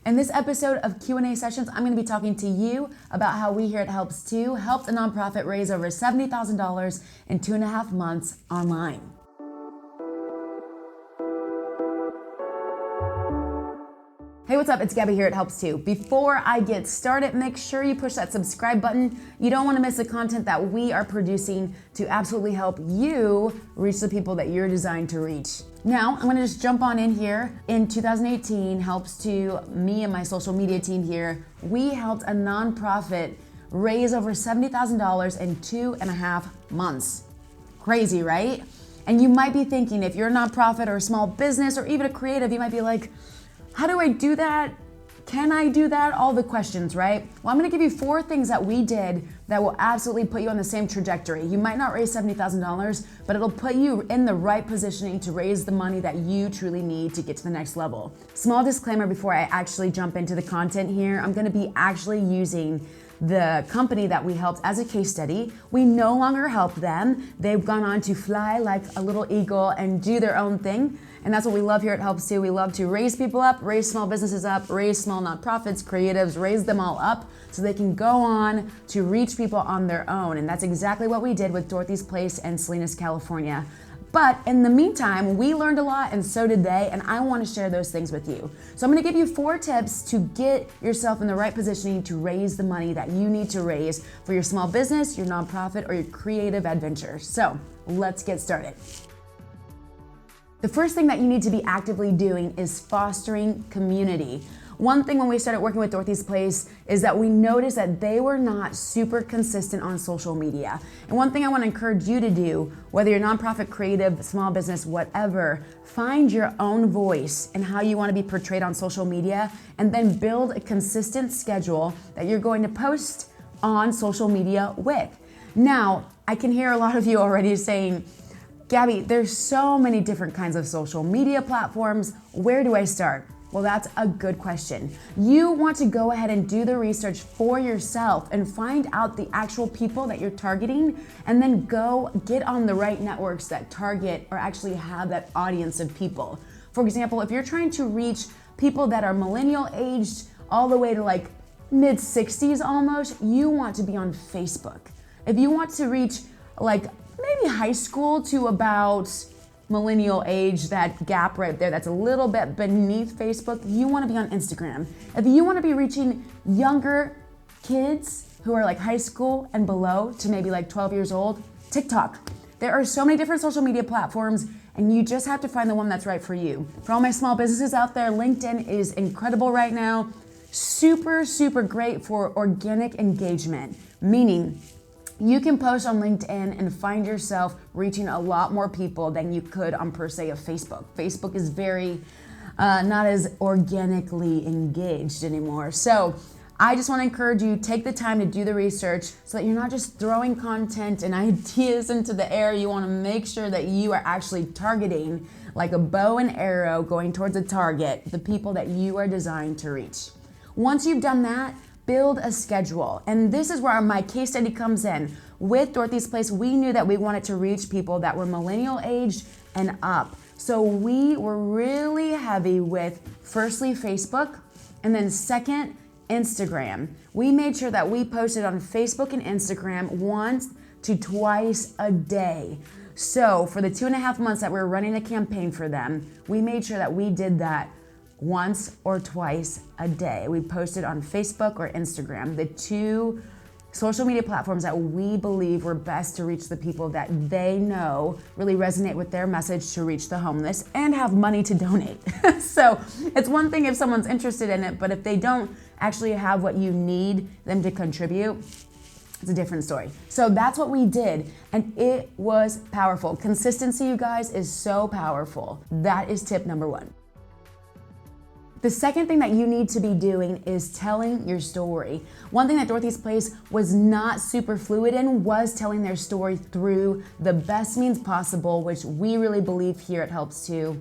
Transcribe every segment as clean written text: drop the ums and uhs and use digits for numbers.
In this episode of Q&A sessions, I'm going to be talking to you about how we here at Helps To helped a nonprofit raise over $70,000 in 2.5 months online. Hey, what's up? It's Gabby here at Helps To. Before I get started, make sure you push that subscribe button. You don't want to miss the content that we are producing to absolutely help you reach the people that you're designed to reach. Now, I'm going to just jump on in here. In 2018, Helps To, me and my social media team here, we helped a nonprofit raise over $70,000 in 2.5 months. Crazy, right? And you might be thinking, if you're a nonprofit or a small business or even a creative, you might be like, how do I do that? Can I do that? All the questions, right? Well, I'm gonna give you 4 things that we did that will absolutely put you on the same trajectory. You might not raise $70,000, but it'll put you in the right positioning to raise the money that you truly need to get to the next level. Small disclaimer before I actually jump into the content here, I'm gonna be actually using the company that we helped as a case study. We no longer help them. They've gone on to fly like a little eagle and do their own thing. And that's what we love here at Helps To. We love to raise people up, raise small businesses up, raise small nonprofits, creatives, raise them all up so they can go on to reach people on their own. And that's exactly what we did with Dorothy's Place in Salinas, California. But in the meantime, we learned a lot and so did they, and I want to share those things with you. So I'm going to give you 4 tips to get yourself in the right positioning to raise the money that you need to raise for your small business, your nonprofit, or your creative adventure. So let's get started. The first thing that you need to be actively doing is fostering community. One thing when we started working with Dorothy's Place is that we noticed that they were not super consistent on social media. And one thing I want to encourage you to do, whether you're nonprofit, creative, small business, whatever, find your own voice and how you want to be portrayed on social media, and then build a consistent schedule that you're going to post on social media with. Now, I can hear a lot of you already saying, Gabby, there's so many different kinds of social media platforms. Where do I start? Well, that's a good question. You want to go ahead and do the research for yourself and find out the actual people that you're targeting, and then go get on the right networks that target or actually have that audience of people. For example, if you're trying to reach people that are millennial aged all the way to like mid 60s almost, you want to be on Facebook. If you want to reach like maybe high school to about millennial age, that gap right there, that's a little bit beneath Facebook, you want to be on Instagram. If you want to be reaching younger kids who are like high school and below to maybe like 12 years old, TikTok. There are so many different social media platforms and you just have to find the one that's right for you. For all my small businesses out there, LinkedIn is incredible right now. Super, super great for organic engagement, meaning you can post on LinkedIn and find yourself reaching a lot more people than you could on per se of Facebook. Facebook is very not as organically engaged anymore. So I just want to encourage you, take the time to do the research so that you're not just throwing content and ideas into the air. You want to make sure that you are actually targeting like a bow and arrow going towards a target, the people that you are designed to reach. Once you've done that, build a schedule. And this is where my case study comes in. With Dorothy's Place, we knew that we wanted to reach people that were millennial aged and up. So we were really heavy with firstly Facebook, and then second, Instagram. We made sure that we posted on Facebook and Instagram once to twice a day. So for the 2.5 months that we were running a campaign for them, we made sure that we did that once or twice a day. We posted on Facebook or Instagram, the 2 social media platforms that we believe were best to reach the people that they know really resonate with their message to reach the homeless and have money to donate. So it's one thing if someone's interested in it, but if they don't actually have what you need them to contribute, it's a different story. So that's what we did, and it was powerful. Consistency, you guys, is so powerful. That is tip number 1. The second thing that you need to be doing is telling your story. One thing that Dorothy's Place was not super fluid in was telling their story through the best means possible, which we really believe here at Helps To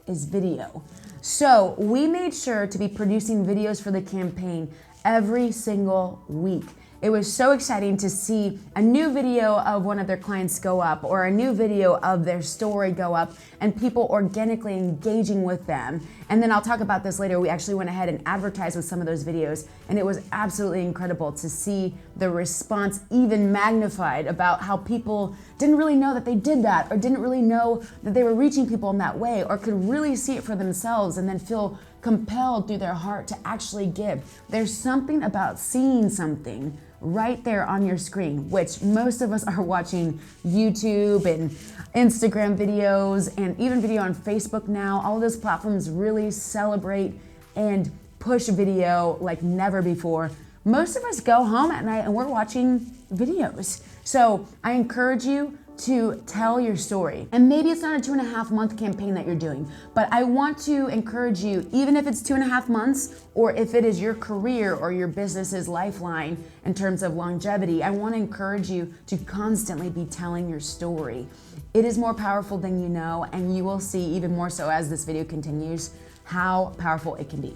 is video. So we made sure to be producing videos for the campaign every single week. It was so exciting to see a new video of one of their clients go up, or a new video of their story go up, and people organically engaging with them. And then I'll talk about this later. We actually went ahead and advertised with some of those videos, and it was absolutely incredible to see the response even magnified about how people didn't really know that they did that, or didn't really know that they were reaching people in that way, or could really see it for themselves and then feel compelled through their heart to actually give. There's something about seeing something right there on your screen, which most of us are watching YouTube and Instagram videos and even video on Facebook now. All of those platforms really celebrate and push video like never before. Most of us go home at night and we're watching videos. So I encourage you to tell your story. And maybe it's not a 2.5 month campaign that you're doing, but I want to encourage you, even if it's 2.5 months, or if it is your career or your business's lifeline in terms of longevity, I want to encourage you to constantly be telling your story. It is more powerful than you know, and you will see even more so as this video continues how powerful it can be.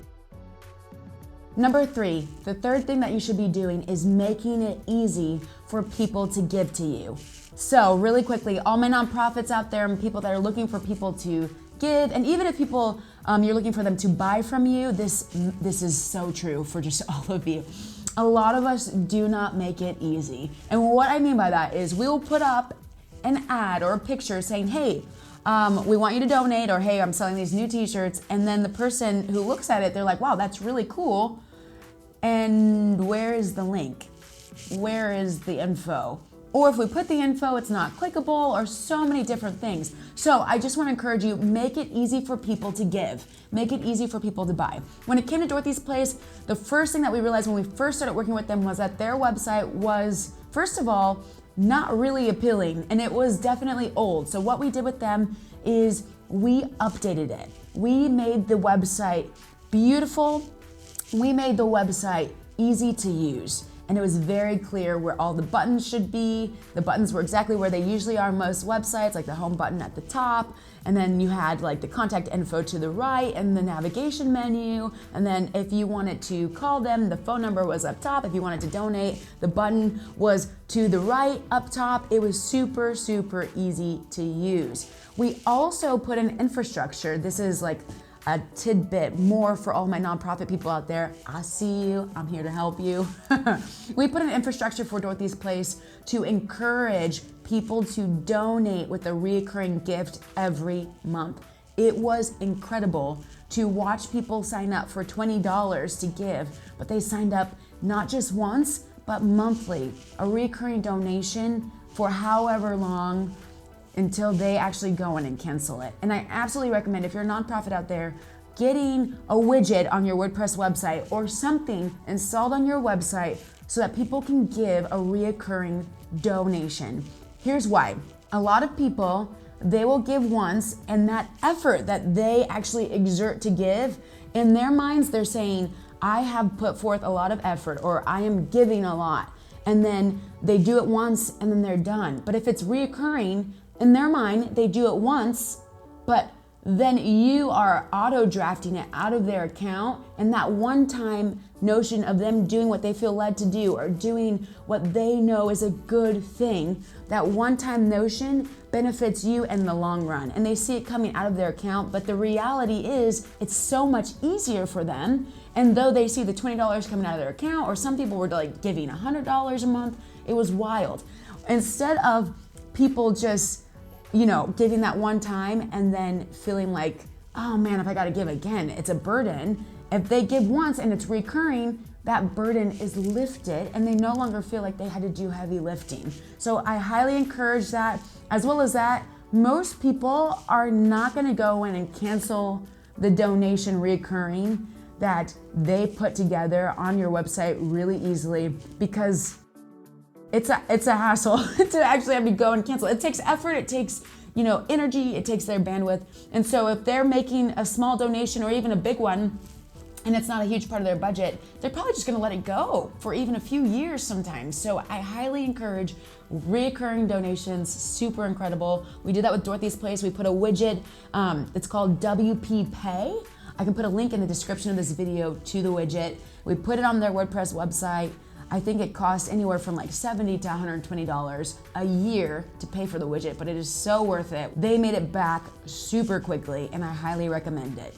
Number 3, the third thing that you should be doing is making it easy for people to give to you. So really quickly, all my nonprofits out there and people that are looking for people to give, and even if people, you're looking for them to buy from you, this is so true for just all of you. A lot of us do not make it easy. And what I mean by that is we will put up an ad or a picture saying, hey, we want you to donate, or hey, I'm selling these new t-shirts. And then the person who looks at it, they're like, wow, that's really cool. And where is the link? Where is the info? Or if we put the info, it's not clickable, or so many different things. So I just want to encourage you, make it easy for people to give. Make it easy for people to buy. When it came to Dorothy's Place, the first thing that we realized when we first started working with them was that their website was, first of all, not really appealing, and it was definitely old. So what we did with them is we updated it. We made the website beautiful. We made the website easy to use. And it was very clear where all the buttons should be. The buttons were exactly where they usually are on most websites, like the home button at the top. And then you had like the contact info to the right and the navigation menu. And then if you wanted to call them, the phone number was up top. If you wanted to donate, the button was to the right up top. It was super, super easy to use. We also put in infrastructure. This is like a tidbit more for all my nonprofit people out there. I see you, I'm here to help you. We put an infrastructure for Dorothy's Place to encourage people to donate with a reoccurring gift every month. It was incredible to watch people sign up for $20 to give, but they signed up not just once, but monthly, a recurring donation for however long until they actually go in and cancel it. And I absolutely recommend, if you're a nonprofit out there, getting a widget on your WordPress website or something installed on your website so that people can give a reoccurring donation. Here's why. A lot of people, they will give once, and that effort that they actually exert to give, in their minds, they're saying, I have put forth a lot of effort, or I am giving a lot. And then they do it once and then they're done. But if it's reoccurring, in their mind, they do it once, but then you are auto drafting it out of their account, and that one-time notion of them doing what they feel led to do or doing what they know is a good thing, that one-time notion benefits you in the long run, and they see it coming out of their account. But the reality is it's so much easier for them, and though they see the $20 coming out of their account, or some people were like giving $100 a month, it was wild. Instead of people just giving that one time and then feeling like, oh man, if I gotta give again, it's a burden. If they give once and it's recurring, that burden is lifted and they no longer feel like they had to do heavy lifting. So I highly encourage that. As well as that, most people are not gonna go in and cancel the donation recurring that they put together on your website really easily, because it's a hassle to actually have to go and cancel. It takes effort, it takes energy, it takes their bandwidth. And so if they're making a small donation or even a big one, and it's not a huge part of their budget, they're probably just gonna let it go for even a few years sometimes. So I highly encourage reoccurring donations, super incredible. We did that with Dorothy's Place. We put a widget, it's called WP Pay. I can put a link in the description of this video to the widget. We put it on their WordPress website. I think it costs anywhere from like $70 to $120 a year to pay for the widget, but it is so worth it. They made it back super quickly, and I highly recommend it.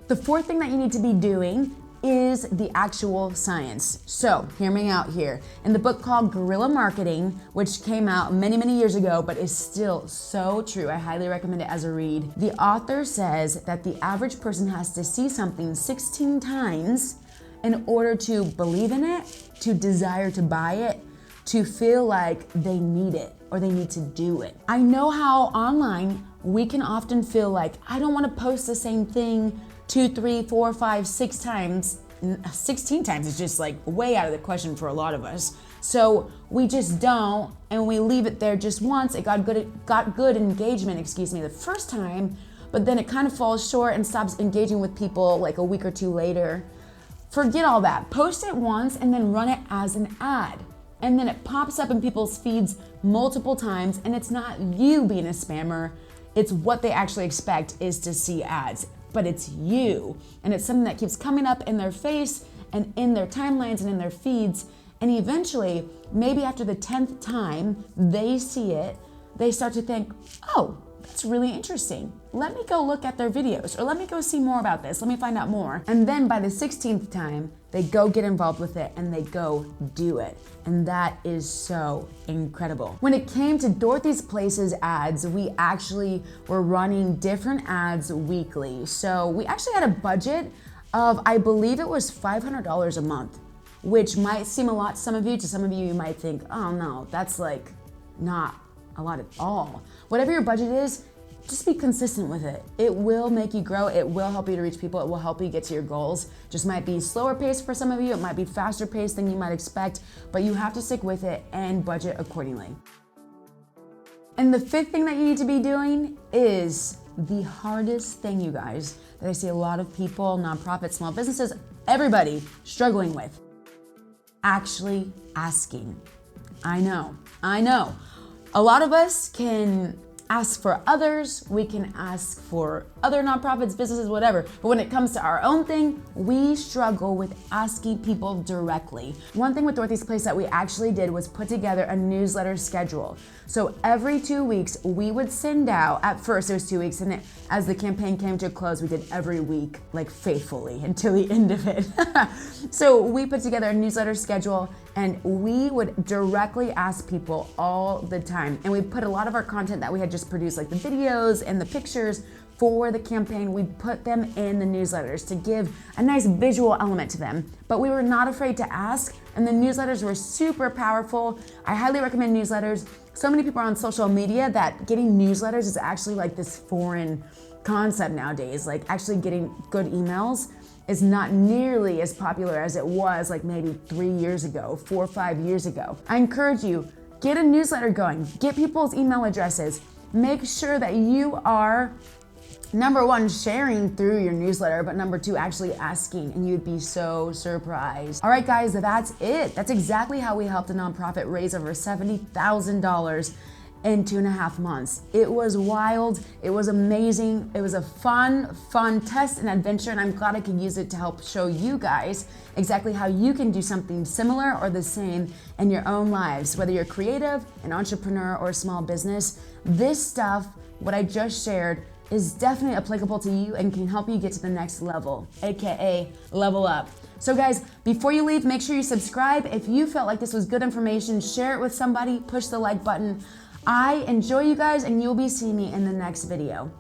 The fourth thing that you need to be doing is the actual science. So hear me out here. In the book called Guerilla Marketing, which came out many, many years ago, but is still so true, I highly recommend it as a read. The author says that the average person has to see something 16 times in order to believe in it, to desire to buy it, to feel like they need it or they need to do it. I know how online we can often feel like, I don't want to post the same thing 2, 3, 4, 5, 6 times. 16 times is just like way out of the question for a lot of us. So we just don't, and we leave it there just once. It got good engagement, the first time, but then it kind of falls short and stops engaging with people like a week or two later. Forget all that. Post it once and then run it as an ad. And then it pops up in people's feeds multiple times, and it's not you being a spammer, it's what they actually expect is to see ads. But it's you, and it's something that keeps coming up in their face and in their timelines and in their feeds, and eventually, maybe after the 10th time they see it, they start to think, oh, that's really interesting. Let me go look at their videos, or let me go see more about this, let me find out more. And then by the 16th time, they go get involved with it and they go do it. And that is so incredible. When it came to Dorothy's Places ads, we actually were running different ads weekly. So we actually had a budget of, I believe it was $500 a month, which might seem a lot to some of you. To some of you, you might think, oh no, that's like not a lot at all. Whatever your budget is, just be consistent with it. It will make you grow. It will help you to reach people. It will help you get to your goals. Just might be slower paced for some of you. It might be faster paced than you might expect, but you have to stick with it and budget accordingly. And the fifth thing that you need to be doing is the hardest thing, you guys, that I see a lot of people, nonprofits, small businesses, everybody struggling with. Actually asking. I know. A lot of us can ask for others, we can ask for other nonprofits, businesses, whatever. But when it comes to our own thing, we struggle with asking people directly. One thing with Dorothy's Place that we actually did was put together a newsletter schedule. So every 2 weeks, we would send out, at first it was 2 weeks, and then as the campaign came to a close, we did every week, like faithfully, until the end of it. So we put together a newsletter schedule, and we would directly ask people all the time. And we put a lot of our content that we had just produced, like the videos and the pictures for the campaign, we put them in the newsletters to give a nice visual element to them. But we were not afraid to ask, and the newsletters were super powerful. I highly recommend newsletters. So many people are on social media that getting newsletters is actually like this foreign concept nowadays. Like actually getting good emails is not nearly as popular as it was like maybe 3 years ago, 4 or 5 years ago. I encourage you, get a newsletter going, get people's email addresses, make sure that you are, number one, sharing through your newsletter, but number two, actually asking, and you'd be so surprised. All right, guys, that's it. That's exactly how we helped a nonprofit raise over $70,000 in 2.5 months. It was wild. It was amazing. It was a fun test and adventure, and I'm glad I could use it to help show you guys exactly how you can do something similar or the same in your own lives, whether you're creative, an entrepreneur, or a small business. This stuff, what I just shared, is definitely applicable to you and can help you get to the next level, aka level up. So guys, before you leave, make sure you subscribe. If you felt like this was good information, share it with somebody, push the like button. I enjoy you guys, and you'll be seeing me in the next video.